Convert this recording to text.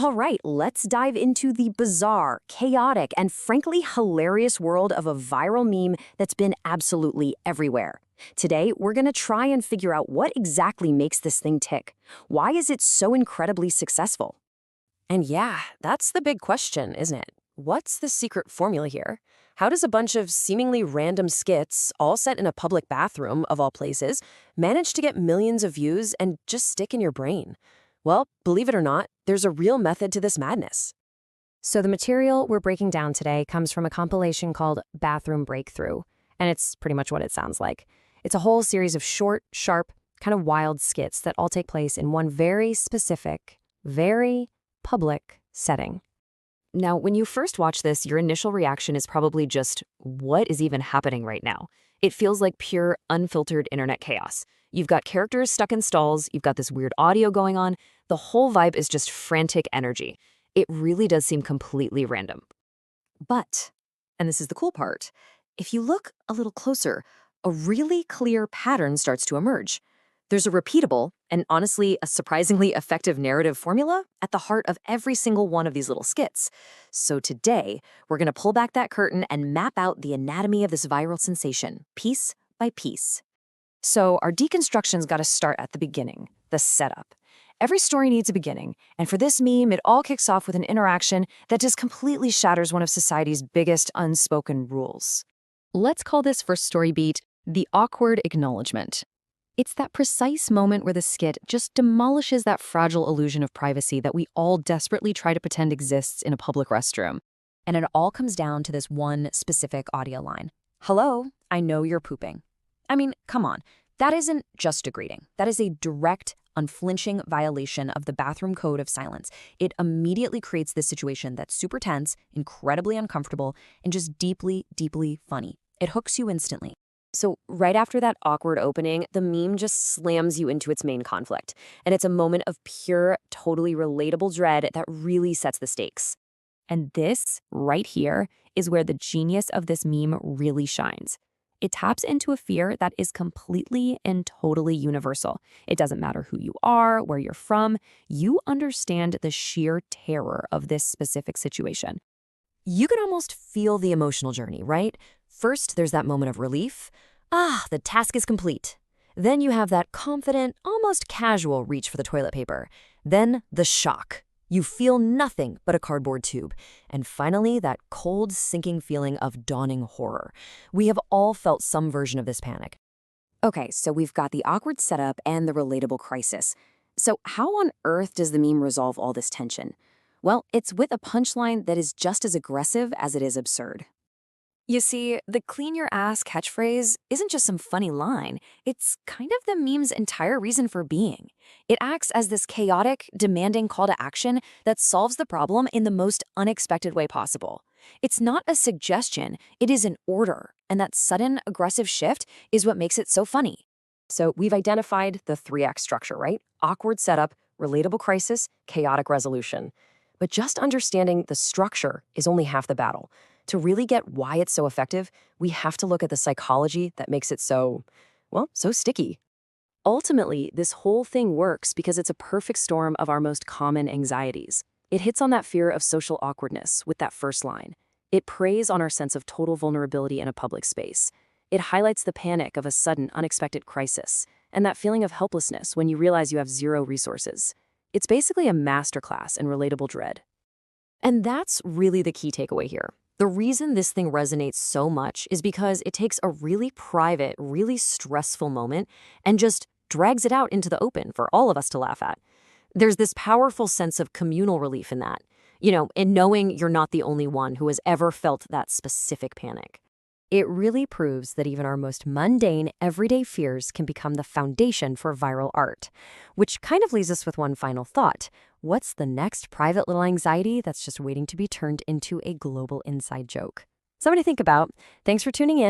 All right, let's dive into the bizarre, chaotic, and frankly hilarious world of a viral meme that's been absolutely everywhere. Today, we're going to try and figure out what exactly makes this thing tick. Why is it so incredibly successful? And yeah, that's the big question, isn't it? What's the secret formula here? How does a bunch of seemingly random skits, all set in a public bathroom, of all places, manage to get millions of views and just stick in your brain? Well, believe it or not, there's a real method to this madness. So the material we're breaking down today comes from a compilation called Bathroom Breakthrough, and it's pretty much what it sounds like. It's a whole series of short, sharp, kind of wild skits that all take place in one very specific, very public setting. Now, when you first watch this, your initial reaction is probably just, what is even happening right now? It feels like pure, unfiltered internet chaos. You've got characters stuck in stalls, you've got this weird audio going on, the whole vibe is just frantic energy. It really does seem completely random. But, and this is the cool part, if you look a little closer, a really clear pattern starts to emerge. There's a repeatable, and honestly, a surprisingly effective narrative formula at the heart of every single one of these little skits. So today, we're going to pull back that curtain and map out the anatomy of this viral sensation, piece by piece. So our deconstruction's got to start at the beginning, the setup. Every story needs a beginning, and for this meme, it all kicks off with an interaction that just completely shatters one of society's biggest unspoken rules. Let's call this first story beat the awkward acknowledgement. It's that precise moment where the skit just demolishes that fragile illusion of privacy that we all desperately try to pretend exists in a public restroom. And it all comes down to this one specific audio line. Hello, I know you're pooping. I mean, come on. That isn't just a greeting. That is a direct, unflinching violation of the bathroom code of silence. It immediately creates this situation that's super tense, incredibly uncomfortable, and just deeply, deeply funny. It hooks you instantly. So right after that awkward opening, the meme just slams you into its main conflict. And it's a moment of pure, totally relatable dread that really sets the stakes. And this, right here, is where the genius of this meme really shines. It taps into a fear that is completely and totally universal. It doesn't matter who you are, where you're from, you understand the sheer terror of this specific situation. You can almost feel the emotional journey, right? First, there's that moment of relief. The task is complete. Then you have that confident, almost casual reach for the toilet paper. Then the shock. You feel nothing but a cardboard tube. And finally, that cold, sinking feeling of dawning horror. We have all felt some version of this panic. Okay, so we've got the awkward setup and the relatable crisis. So how on earth does the meme resolve all this tension? Well, it's with a punchline that is just as aggressive as it is absurd. You see, the clean your ass catchphrase isn't just some funny line. It's kind of the meme's entire reason for being. It acts as this chaotic, demanding call to action that solves the problem in the most unexpected way possible. It's not a suggestion, it is an order, and that sudden, aggressive shift is what makes it so funny. So we've identified the 3-act structure, right? Awkward setup, relatable crisis, chaotic resolution. But just understanding the structure is only half the battle. To really get why it's so effective, we have to look at the psychology that makes it so sticky. Ultimately, this whole thing works because it's a perfect storm of our most common anxieties. It hits on that fear of social awkwardness with that first line. It preys on our sense of total vulnerability in a public space. It highlights the panic of a sudden, unexpected crisis, and that feeling of helplessness when you realize you have zero resources. It's basically a masterclass in relatable dread. And that's really the key takeaway here. The reason this thing resonates so much is because it takes a really private, really stressful moment and just drags it out into the open for all of us to laugh at. There's this powerful sense of communal relief in that, in knowing you're not the only one who has ever felt that specific panic. It really proves that even our most mundane, everyday fears can become the foundation for viral art. Which kind of leaves us with one final thought. What's the next private little anxiety that's just waiting to be turned into a global inside joke? Something to think about. Thanks for tuning in.